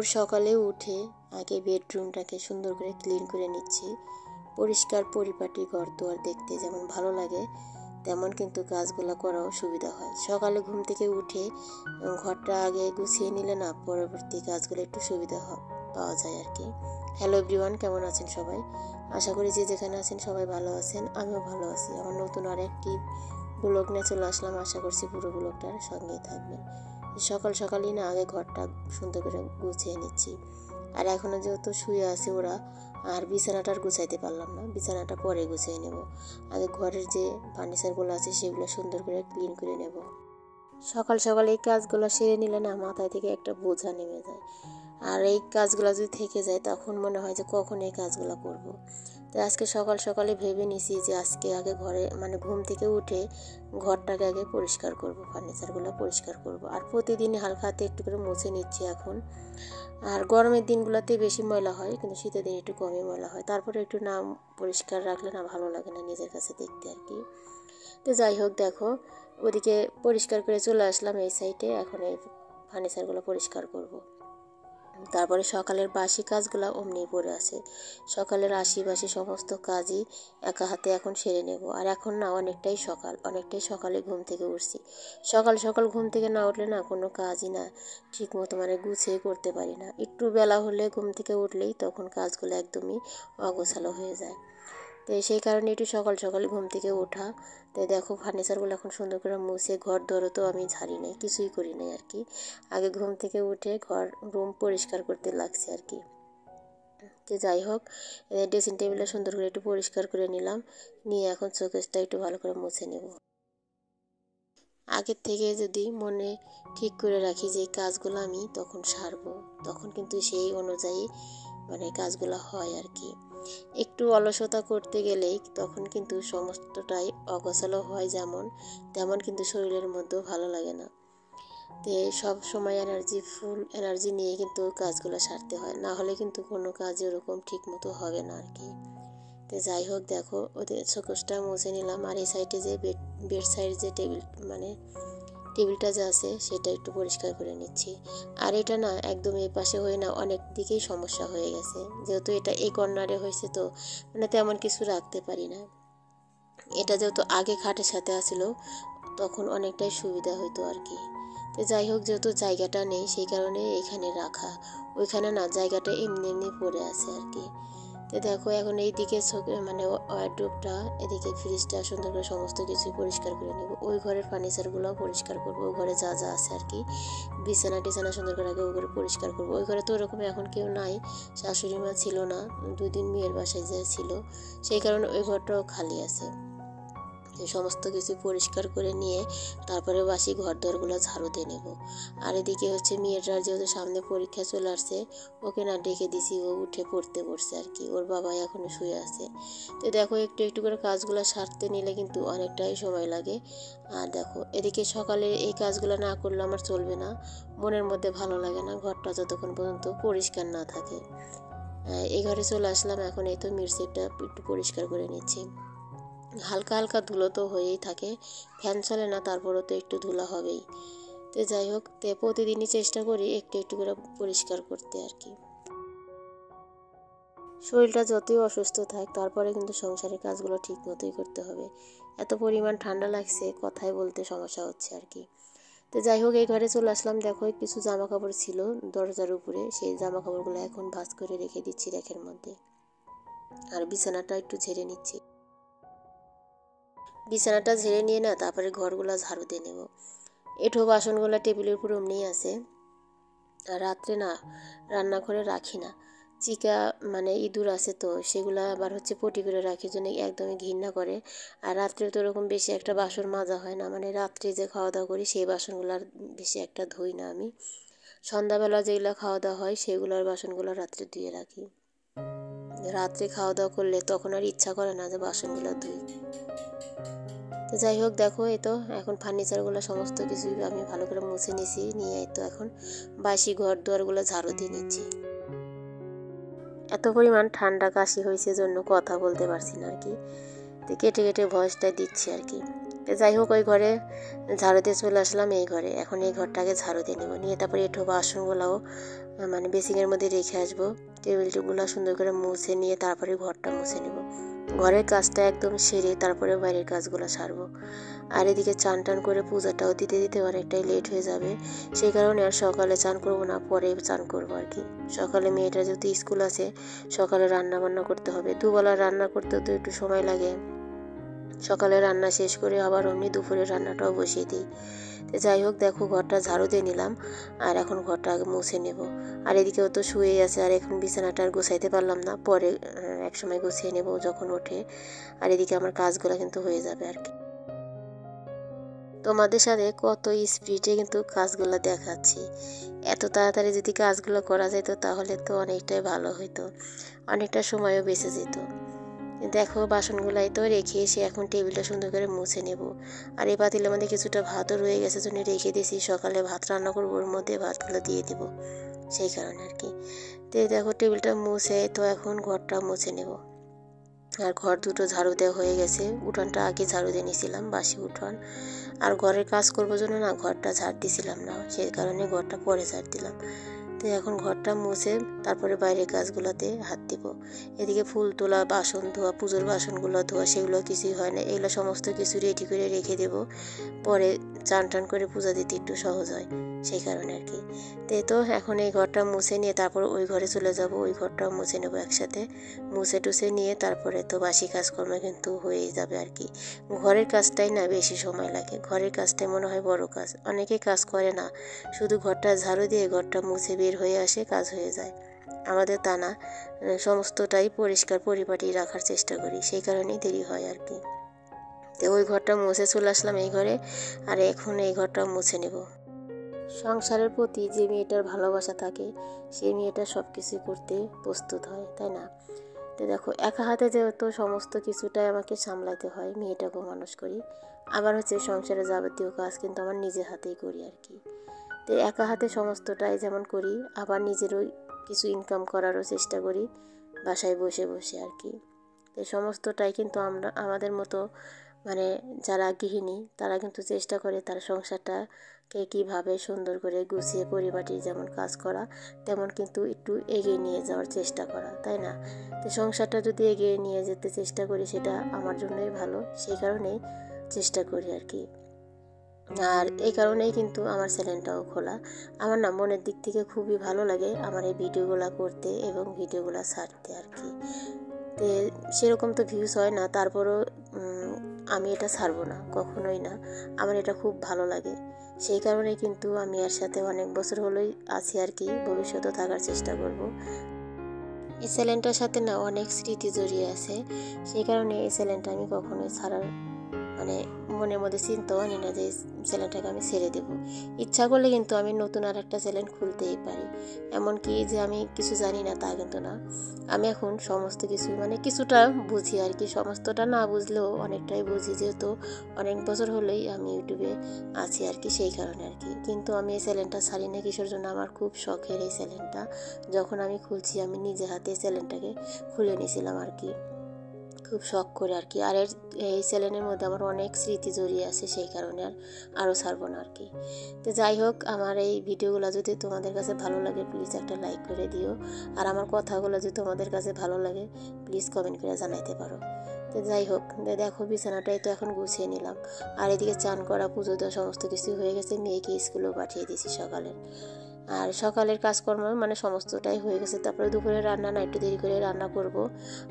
ভোর সকালে উঠে আগে বেডরুমটাকে সুন্দর করে ক্লিন করে নিচ্ছি। পরিষ্কার পরিপাটি ঘর দুয়ার দেখতে যেমন ভালো লাগে, তেমন কিন্তু কাজগুলো করাও সুবিধা হয়। সকালে ঘুম থেকে উঠে ঘরটা আগে গুছিয়ে নিলে না পরবর্তী কাজগুলো একটু সুবিধা পাওয়া যায় আর কি। হ্যালো এভরিওয়ান, কেমন আছেন সবাই? আশা করি যে যেখানে আছেন সবাই ভালো আছেন, আমিও ভালো আছি। আমার নতুন আর একটি ব্লগ নিয়ে চলে আসলাম, আশা করছি পুরো ব্লগটার সঙ্গেই থাকবেন। সকাল সকালই না আগে ঘরটা সুন্দর করে গুছিয়ে নিচ্ছি। আর এখনও যেহেতু শুয়ে আছে ওরা, আর বিছানাটা আর গুছাইতে পারলাম না, বিছানাটা পরে গুছিয়ে নেব। আগে ঘরের যে ফার্নিচারগুলো আছে সেগুলো সুন্দর করে ক্লিন করে নেব। সকাল সকাল এই কাজগুলো সেরে নিলে না মাথায় থেকে একটা বোঝা নেমে যায়। আর এই কাজগুলো যদি থেকে যায় তখন মনে হয় যে কখন এই কাজগুলো করব। তো আজকে সকাল সকালে ভেবে নিছি যে আজকে আগে ঘরে ঘুম থেকে উঠে ঘরটাকে আগে পরিষ্কার করব, ফার্নিচারগুলো পরিষ্কার করব। আর প্রতিদিন হালকা হাতে একটু করে মুছে নিচ্ছি এখন। আর গরমের দিনগুলোতে বেশি ময়লা হয়, কিন্তু শীতের দিন একটু কমই ময়লা হয়। তারপরে একটু না পরিষ্কার রাখলে না ভালো লাগে না নিজের কাছে দেখতে আর কি। তো যাই হোক, দেখো ওদিকে পরিষ্কার করে চলে আসলাম এই সাইডে। এখন এই ফার্নিচারগুলো পরিষ্কার করব। তারপরে সকালের বাসি কাজগুলো অমনি পড়ে আছে। সকালের বাসি সমস্ত কাজই একা হাতে এখন সেরে নেব। আর এখন না অনেকটাই সকালে ঘুম থেকে উঠছি। সকাল সকাল ঘুম থেকে না উঠলে না কোনো কাজই না ঠিক মতো গুছিয়ে করতে পারি না। একটু বেলা হলে ঘুম থেকে উঠলেই তখন কাজগুলো একদমই অগোছালো হয়ে যায়। তো সেই কারণে একটু সকাল সকাল ঘুম থেকে ওঠা। তো দেখো ফার্নিচারগুলো এখন সুন্দর করে মুছে ঘর দরও তো আমি ঝাড়ি নাই, কিছুই করি নাই আর কি। আগে ঘুম থেকে উঠে রুম পরিষ্কার করতে লাগছে আর কি। তো যাই হোক, ড্রেসিং টেবিলটা সুন্দর করে একটু পরিষ্কার করে নিলাম, নিয়ে এখন শোকেসটা একটু ভালো করে মুছে নেব। আগের থেকে যদি মনে ঠিক করে রাখি যে কাজগুলো আমি তখন সারবো, তখন কিন্তু সেই অনুযায়ী কাজগুলো হয় আর কি। একটু অলসতা করতে গেলেই তখন কিন্তু সমস্তটাই অগোছালো হয়, তেমন কিন্তু শরীরের মধ্যেও ভালো লাগে না। তো সব সময় ফুল এনার্জি নিয়ে কিন্তু কাজগুলো সারতে হয়, না হলে কিন্তু কোনো কাজ ওরকম ঠিক মতো হবে না আর কি। তো যাই হোক, দেখো ওদের শোকেসটা মুছে নিলাম। আর এই সাইডে যে বেড সাইড যে টেবিলটা যা আছে সেটা একটু পরিষ্কার করে নিচ্ছি। আর এটা না একদম এই পাশে হয়ে না অনেক দিকেই সমস্যা হয়ে গেছে, যেহেতু এটা এই কর্নারে হয়েছে তো তেমন কিছু রাখতে পারি না। এটা যেহেতু আগে খাটের সাথে আসছিল তখন অনেকটাই সুবিধা হতো আর কি। তো যাই হোক, যেহেতু জায়গাটা নেই সেই কারণে এখানে রাখা, ওইখানে না জায়গাটা এমনি এমনি পড়ে আছে আর কি। তো দেখো এখন এইদিকে ওয়ারড্রোবটা, এদিকে ফ্রিজটা সুন্দর করে সমস্ত কিছু পরিষ্কার করে নেব। ওই ঘরের ফার্নিচারগুলো পরিষ্কার করবো, ওই ঘরে যা যা আছে আর কি। বিছানা টিছানা সুন্দর করে আগে ওই ঘরে পরিষ্কার করবো। ওই ঘরে তো ওরকম এখন কেউ নাই, শাশুড়ি মা ছিল না, 2 দিন মেয়ের বাসায় যে ছিল, সেই কারণে ওই ঘরটাও খালি আছে। সমস্ত কিছু পরিষ্কার করে নিয়ে তারপরে বাসি ঘর দরগুলো ঝাড়ু দিয়ে নেব। আর এদিকে হচ্ছে মেয়েটার যেহেতু সামনে পরীক্ষা চলে আসছে, ওকে না ডেকে দিছি, ও উঠে পড়তে বসছে আর কি। ওর বাবা এখনো শুয়ে আছে। তো দেখো একটু একটু করে কাজগুলো সারতে নিলে কিন্তু অনেকটাই সময় লাগে। আর দেখো এদিকে সকালে এই কাজগুলো না করলে আমার চলবে না, মনের মধ্যে ভালো লাগে না ঘরটা যতক্ষণ পর্যন্ত পরিষ্কার না থাকে। এই ঘরে চলে আসলাম, এখন এই তো মিরসেটটা একটু পরিষ্কার করে নিচ্ছি। হালকা হালকা ধুলো তো হয়েই থাকে, ফ্যান চলে না তারপরও তো একটু ধুলো হবেই। তো যাই হোক, প্রতিদিনই চেষ্টা করি একটু একটু করে পরিষ্কার করতে আর কি। শরীরটা যতই অসুস্থ থাক তারপরে কিন্তু সংসারের কাজগুলো ঠিক মতোই করতে হবে। এত পরিমাণ ঠান্ডা লাগছে, কথাই বলতে সমস্যা হচ্ছে আর কি। তো যাই হোক, এই ঘরে চলে আসলাম। দেখো কিছু জামা কাপড় ছিল দরজার উপরে, সেই জামা কাপড়গুলো এখন ভাঁজ করে রেখে দিচ্ছি র্যাকের মধ্যে। আর বিছানাটা একটু ঝেড়ে নিচ্ছি। বিছানাটা ঝেড়ে নিয়ে না তারপরে ঘরগুলো ঝাড়ু দিয়ে নেব। এঁঠো বাসনগুলো টেবিলের উপর অমনিই আছে। আর রাত্রে না রান্নাঘরে রাখি না, চিকা ইঁদুর আছে তো সেগুলা আবার হচ্ছে পটি করে রাখি, জন্য একদমই ঘৃণা করে। আর রাত্রে তো ওরকম বেশি একটা বাসন মাজা হয় না, রাত্রে যে খাওয়া দাওয়া করি সেই বাসনগুলো আর বেশি একটা ধুই না আমি। সন্ধ্যাবেলা যেগুলো খাওয়া দাওয়া হয় সেগুলোর বাসনগুলো রাত্রে ধুয়ে রাখি। রাত্রে খাওয়া দাওয়া করলে তখন আর ইচ্ছা করে না যে বাসনগুলো ধুই। তো যাই হোক, দেখো এই তো এখন ফার্নিচারগুলো সমস্ত কিছু আমি ভালো করে মুছে নিছি, নিয়ে এই তো এখন বাসি ঘর দুয়ারগুলো ঝাড়ু দিয়ে নিচ্ছি। এত পরিমাণ ঠান্ডা কাশি হয়েছে জন্য কথা বলতে পারছি না আর কি, তো কেটে কেটে ভয়েসটা দিচ্ছি আর কি। তো যাই হোক, ওই ঘরে ঝাড়ু দিয়ে চলে আসলাম এই ঘরে। এখন এই ঘরটাকে ঝাড়ু দিয়ে নেবো, নিয়ে তারপরে এঁঠো বাসনগুলোও মানে বেসিংয়ের মধ্যে রেখে আসবো। টেবিলগুলো সুন্দর করে মুছে নিয়ে তারপরে ঘরটা মুছে নেব। ঘরের কাজটা একদম সেরে তারপরে বাইরের কাজগুলো সারবো। আর এদিকে চান টান করে পূজাটাও দিতে দিতে অনেকটাই লেট হয়ে যাবে, সেই কারণে আর সকালে চান করবো না, পরে চান করবো আর কি। সকালে মেয়েটার যেহেতু স্কুল আছে, সকালে রান্না বান্না করতে হবে, দুবেলা রান্না করতে তো একটু সময় লাগে। সকালে রান্না শেষ করে আবার অমনি দুপুরে রান্নাটাও বসিয়ে দিই। তো যাই হোক, দেখো ঘরটা ঝাড়ু দিয়ে নিলাম, আর এখন ঘরটা আগে মুছে নেব। আর এদিকেও তো শুয়েই আছে, আর এখন বিছানাটা আর গোছাইতে পারলাম না, পরে এক সময় গুছিয়ে নেব যখন ওঠে। আর এদিকে আমার কাজগুলো কিন্তু হয়ে যাবে আর কি। তোমাদের সাথে কত স্পিডে কিন্তু কাজগুলো দেখাচ্ছি। এত তাড়াতাড়ি যদি কাজগুলো করা যেত তাহলে তো অনেকটাই ভালো হইতো, অনেকটা সময়ও বেঁচে যেত। দেখো বাসনগুলাই তো রেখে এসে এখন টেবিলটা সুন্দর করে মুছে নেব। আর এই পাতিলের মধ্যে কিছুটা ভাতও রয়ে গেছে, জন্য রেখে দিয়েছি, সকালে ভাত রান্না করবো, ওর মধ্যে ভাতগুলো দিয়ে দেব, সেই কারণে আর কি। তো দেখো টেবিলটা মুছে তো এখন ঘরটা মুছে নেব। আর ঘর দুটো ঝাড়ু দেওয়া হয়ে গেছে, উঠানটা আগে ঝাড়ু দিয়ে নিয়েছিলাম, বাসি উঠান। আর ঘরের কাজ করবো জন্য না ঘরটা ঝাড় দিছিলাম না, সেই কারণে ঘরটা পরে ঝাড় দিলাম। তো এখন ঘরটা মুছে তারপরে বাইরের কাজগুলোতে হাত দিব। এদিকে ফুল তোলা, বাসন ধোয়া, পুজোর বাসনগুলো ধোয়া, সেগুলো কিছুই হয় না, এগুলো সমস্ত কিছু রেডি করে রেখে দেব, পরে চান টান করে পূজা দিতে একটু সহজ হয়, সেই কারণে আর কি। তো এখন এই ঘরটা মুছে নিয়ে তারপর ওই ঘরে চলে যাব, ওই ঘরটাও মুছে নেবো একসাথে। মুছে টুছে নিয়ে তারপরে তো বাসি কাজকর্ম কিন্তু হয়েই যাবে আর কি। ঘরের কাজটাই না বেশি সময় লাগে, ঘরের কাজটাই মনে হয় বড় কাজ, অনেকে কাজ করে না, শুধু ঘরটা ঝাড়ু দিয়ে ঘরটা মুছে বের হয়ে আসে, কাজ হয়ে যায়। আমাদের তা না, সমস্তটাই পরিষ্কার পরিপাটি রাখার চেষ্টা করি, সেই কারণেই দেরি হয় আর কি। তো ওই ঘরটা মুছে চলে আসলাম এই ঘরে, আর এখন এই ঘরটা মুছে নেব। সংসারের প্রতি যে মেয়েটার ভালোবাসা থাকে, সেই মেয়েটা সব কিছুই করতে প্রস্তুত হয়, তাই না? তো দেখো, একা হাতে যেহেতু সমস্ত কিছুটাই আমাকে সামলাতে হয়, মেয়েটাকেও মানুষ করি, আবার হচ্ছে সংসারের যাবতীয় কাজ কিন্তু আমার নিজের হাতেই করি আর কি। তো একা হাতে সমস্তটাই যেমন করি, আবার নিজেরও কিছু ইনকাম করারও চেষ্টা করি বাসায় বসে বসে আর কি। তো সমস্তটাই কিন্তু আমরা আমাদের মতো মানে যারা গৃহিণী, তারা কিন্তু চেষ্টা করে তার সংসারটাকে কীভাবে সুন্দর করে গুছিয়ে পরিপাটি যেমন কাজ করা, তেমন কিন্তু একটু এগিয়ে নিয়ে যাওয়ার চেষ্টা করা, তাই না? তো সংসারটা যদি এগিয়ে নিয়ে যেতে চেষ্টা করি, সেটা আমার জন্যই ভালো, সেই কারণেই চেষ্টা করি আর কি। আর এই কারণেই কিন্তু আমার চ্যানেলটাও খোলা। আমার না মনের দিক থেকে খুবই ভালো লাগে আমার এই ভিডিওগুলো করতে এবং ভিডিওগুলো ছাড়তে আর কি। তো সেরকম তো ভিউজ হয় না, তারপরও আমি এটা ছাড়বো না, কখনোই না, আমার এটা খুব ভালো লাগে, সেই কারণে কিন্তু আমি এর সাথে অনেক বছর হলোই আছি আর কি, ভবিষ্যতে থাকার চেষ্টা করব। এই চ্যানেলটার সাথে না অনেক স্মৃতি জড়িয়ে আছে, সেই কারণে এই চ্যানেলটা আমি কখনোই ছাড়ার মানে মনের মধ্যে চিন্তাও আনি না যে চ্যানেলটাকে আমি ছেড়ে দেব। ইচ্ছা করলে কিন্তু আমি নতুন আর একটা চ্যানেল খুলতেই পারি, এমনকি যে আমি কিছু জানি না তা কিন্তু না। আমি এখন সমস্ত কিছু মানে কিছুটা বুঝি আর কি, সমস্তটা না বুঝলেও অনেকটাই বুঝি, যেহেতু অনেক বছর হলেই আমি ইউটিউবে আছি আর কি, সেই কারণে আর কি। কিন্তু আমি এই চ্যানেলটা ছাড়ি না, কিসের জন্য, আমার খুব শখের এই চ্যানেলটা। যখন আমি খুলছি আমি নিজে হাতে চ্যানেলটাকে খুলে নিয়েছিলাম আর কি, খুব শখ করে আর কি। আর এই চ্যানেলের মধ্যে আমার অনেক স্মৃতি জড়িয়ে আছে, সেই কারণে আরও ছাড়বো না আর কি। তো যাই হোক, আমার এই ভিডিওগুলো যদি তোমাদের কাছে ভালো লাগে প্লিজ একটা লাইক করে দিও, আর আমার কথাগুলো যদি তোমাদের কাছে ভালো লাগে প্লিজ কমেন্ট করে জানাইতে পারো। তো যাই হোক, দেখো বিছানাটাই তো এখন গুছিয়ে নিলাম, আর এদিকে চান করা, পুজো দেওয়া সমস্ত কিছু হয়ে গেছে, মেয়েকে স্কুলেও পাঠিয়ে দিয়েছি সকালের। আর সকালের কাজকর্ম মানে সমস্তটাই হয়ে গেছে, তারপরে দুপুরে রান্না না একটু দেরি করে রান্না করব।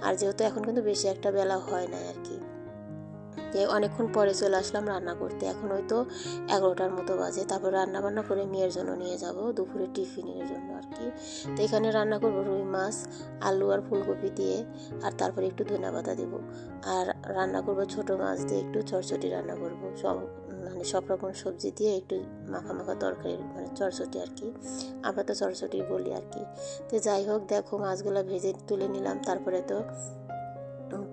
আর যেহেতু এখন কিন্তু বেশি একটা বেলা হয় না আর কি, যে অনেকক্ষণ পরে চলে আসলাম রান্না করতে, এখন হয়তো 11টার মতো বাজে। তারপর রান্না বান্না করে মেয়ের জন্য নিয়ে যাব দুপুরে টিফিনের জন্য আর কি। তো এখানে রান্না করব রুই মাছ, আলু আর ফুলকপি দিয়ে, আর তারপরে একটু ধনিয়া পাতা দেবো। আর রান্না করব ছোট মাছ দিয়ে একটু চটচটি রান্না করব, মানে সব রকম সবজি দিয়ে একটু মাখা মাখা তরকারি, মানে চটচটি আর কি, আমরা তো চটচটি বলি আর কি। তো যাই হোক, দেখো মাছগুলো ভেজে তুলে নিলাম, তারপরে তো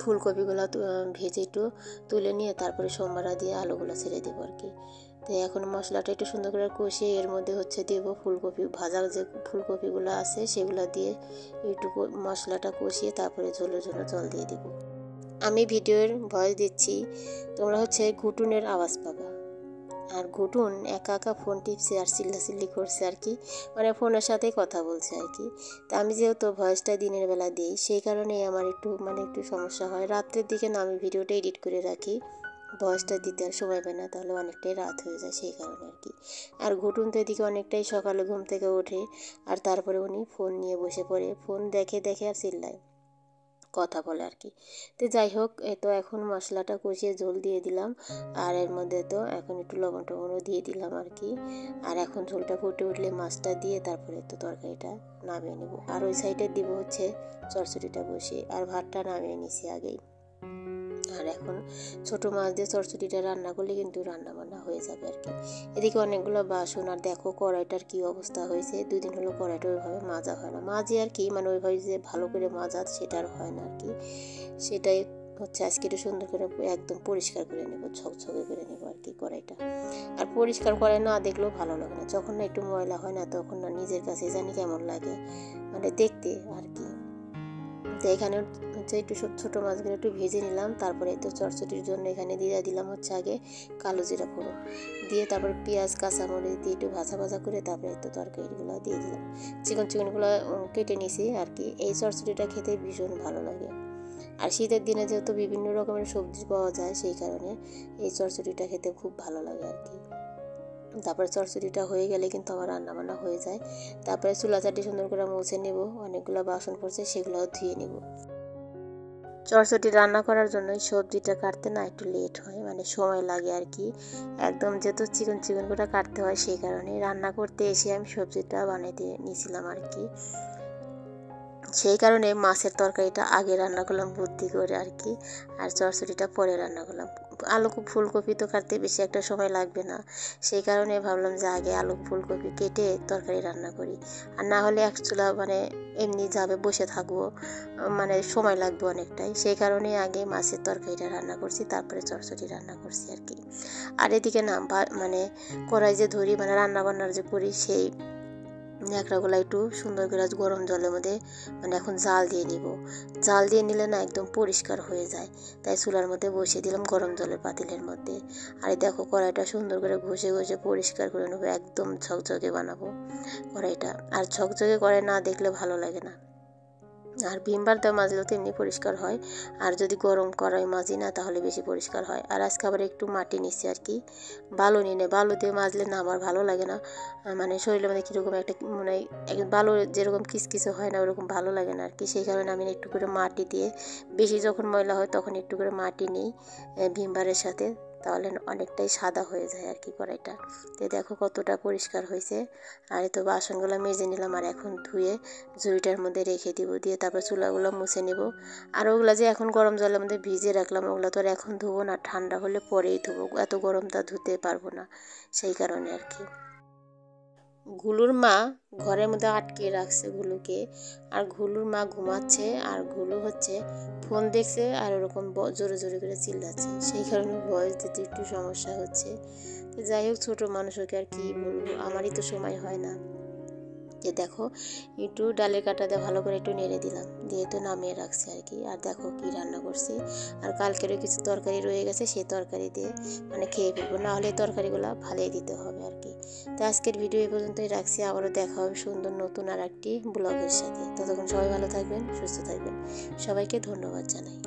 ফুলকপিগুলো ভেজে একটু তুলে নিয়ে তারপরে সোমবারা দিয়ে আলুগুলো ছেড়ে দেবো আর কি। তো এখন মশলাটা একটু সুন্দর করে কষিয়ে এর মধ্যে হচ্ছে দেবো ফুলকপি, ভাজা যে ফুলকপিগুলো আছে সেগুলো দিয়ে একটু মশলাটা কষিয়ে তারপরে ঝোলের জন্য জল দিয়ে দেবো। আমি ভিডিওর ভয়েস দিচ্ছি, তোমরা হচ্ছে ঘুটুনের আওয়াজ পাবা। আর ঘুটুন একা একা ফোন টিপছে আর চিল্লাচিল্লি করছে আর কি, মানে ফোনের সাথেই কথা বলছে আর কি। তা আমি যেহেতু ভয়েসটা দিনের বেলা দিই, সেই কারণে আমার একটু সমস্যা হয়। রাত্রের দিকে না আমি ভিডিওটা এডিট করে রাখি, ভয়েসটা দিতে আর সময় পাই না, তাহলে অনেকটাই রাত হয়ে যায় সেই কারণে আর কি। আর ঘুটুন তো এদিকে অনেকটাই সকালে ঘুম থেকে ওঠে, আর তারপরে উনি ফোন নিয়ে বসে পড়ে, ফোন দেখে দেখে আর চিল্লায়, কথা বলে আর কি। তো যাই হোক, তো এখন মশলাটা কষিয়ে ঝোল দিয়ে দিলাম, আর এর মধ্যে তো এখন একটু লবণ টবণও দিয়ে দিলাম আর কি। আর এখন ঝোলটা ফুটে উঠলে মাছটা দিয়ে তারপরে তো তরকারিটা নামিয়ে নেব। আর ওই সাইডে দিব হচ্ছে চচ্চড়িটা বসিয়ে, আর ভাতটা নামিয়ে নিছি আগেই। আর এখন ছোটো মাছ দিয়ে চচ্চড়িটা রান্না করলে কিন্তু রান্না বান্না হয়ে যাবে আর কি। এদিকে অনেকগুলো বাসন, আর দেখো কড়াইটার কী অবস্থা হয়েছে। 2 দিন হলো কড়াইটা ওইভাবে মাজা হয় না, মাঝে আর কি, মানে ওইভাবে যে ভালো করে মাজা সেটা আর হয় না আর কি। সেটাই হচ্ছে আজকে একটু সুন্দর করে একদম পরিষ্কার করে নেব, ঝকঝকে করে নেব আর কি কড়াইটা। আর পরিষ্কার করে না দেখলেও ভালো লাগে না, যখন না একটু ময়লা হয় না তখন না নিজের কাছে জানি কেমন লাগে, মানে দেখতে আর কি। তো এখানে হচ্ছে একটু সব ছোটো মাছগুলো একটু ভেজে নিলাম, তারপরে তো চচ্চড়ির জন্য এখানে দিয়ে দিলাম হচ্ছে আগে কালো জিরা ফোড়ন দিয়ে, তারপরে পেঁয়াজ কাঁচামরিচ দিয়ে একটু ভাজা ভাজা করে তারপরে তো তরকারিগুলো দিয়ে দিলাম। চিকেনগুলো কেটে নিয়েছি আর কি। এই চচ্চড়িটা খেতে ভীষণ ভালো লাগে, আর শীতের দিনে যেহেতু বিভিন্ন রকমের সবজি পাওয়া যায় সেই কারণে এই চচ্চড়িটা খেতে খুব ভালো লাগে আর কি। তারপরে চচ্চড়িটা হয়ে গেলে কিন্তু আমার রান্নাবান্না হয়ে যায়। তারপরে চুলা চাটি সুন্দর করে মুছে নেব, অনেকগুলো বাসন পড়ছে সেগুলোও ধুয়ে নেব। চচ্চড়ি রান্না করার জন্য সবজিটা কাটতে না একটু লেট হয়, মানে সময় লাগে আর কি। একদম যেহেতু চিকন করে কাটতে হয় সেই কারণে রান্না করতে এসে আমি সবজিটা বানাইতে নিয়েছিলাম আর কি। সেই কারণে মাছের তরকারিটা আগে রান্না করলাম বুদ্ধি করে আর কি, আর চচ্চড়িটা পরে রান্না করলাম। আলু ফুলকপি তো কাটতে বেশি একটা সময় লাগবে না, সেই কারণে ভাবলাম যে আগে আলু ফুলকপি কেটে তরকারি রান্না করি। আর না হলে এক চুলা মানে এমনি যাবে, বসে থাকবো, মানে সময় লাগবে অনেকটাই। সেই কারণে আগে মাছের তরকারিটা রান্না করছি, তারপরে চচ্চড়ি রান্না করছি আর কি। আর এদিকে না মানে কড়াই যে ধরি, মানে রান্না বান্নার যে করি, সেই ন্যাকড়াগুলো একটু সুন্দর করে গরম জলের মধ্যে মানে এখন জাল দিয়ে নিব। জাল দিয়ে নিলে না একদম পরিষ্কার হয়ে যায়, তাই চুলার মধ্যে বসিয়ে দিলাম গরম জলের পাতিলের মধ্যে। আর দেখো কড়াইটা সুন্দর করে ঘষে পরিষ্কার করে নেবো, একদম ঝকঝকে বানাবো কড়াইটা। আর ঝকঝকে কড়াই না দেখলে ভালো লাগে না। আর ভিমবার দিয়ে মাজলেও তো এমনি পরিষ্কার হয়, আর যদি গরম কড়াই মাজি না তাহলে বেশি পরিষ্কার হয়। আর আজকে আবার একটু মাটি নিচ্ছি আর কি, বালু নিয়ে বালু দিয়ে মাজলে না আমার ভালো লাগে না, মানে শরীরের মধ্যে কীরকম একটা মানে বালু যেরকম কিচকিচে হয় না ওরকম ভালো লাগে না আর কি। সেই কারণে আমি একটু করে মাটি দিয়ে, বেশি যখন ময়লা হয় তখন একটু করে মাটি নিই ভিমবারের সাথে, তাহলে অনেকটাই সাদা হয়ে যায় আর কি কড়াইটা। তো দেখো কতটা পরিষ্কার হয়েছে। আর তো বাসনগুলো মেজে নিলাম, আর এখন ধুয়ে ঝুড়িটার মধ্যে রেখে দিব, দিয়ে তারপর চুলাগুলো মুছে নেব। আর ওগুলো যে এখন গরম জলের মধ্যে ভিজিয়ে রাখলাম, ওগুলো তো আর এখন ধুবো না, ঠান্ডা হলে পরেই ধুবো, এত গরমটা ধুতে পারবো না, সেই কারণে আর কি। ঘুলুর মা ঘরের মধ্যে আটকে রাখছে ঘুলুকে, আর ঘুলুর মা ঘুমাচ্ছে, আর ঘুলু হচ্ছে ফোন দেখছে আর ওরকম জোরে জোরে করে চিল্লাচ্ছে, সেই কারণে ভয়েস দিতে একটু সমস্যা হচ্ছে। তো যাই হোক, ছোটো মানুষকে আর কি বলবো, আমারই তো সময় হয় না। যে দেখো একটু ডালের কাঁটা দিয়ে ভালো করে একটু নেড়ে দিলাম, দিয়ে তো নামিয়ে রাখছি আর কি। আর দেখো কি রান্না করছি, আর কালকেরও কিছু তরকারি রয়ে গেছে, সেই তরকারি দিয়ে মানে খেয়ে ফেলবো, না হলে তরকারিগুলো ফালিয়ে দিতে হবে আর কি। তো আজকের ভিডিও এই পর্যন্তই রাখছি, আবারও দেখা হবে সুন্দর নতুন আর একটি ব্লগের সাথে। ততক্ষণ সবাই ভালো থাকবেন, সুস্থ থাকবেন, সবাইকে ধন্যবাদ জানাই।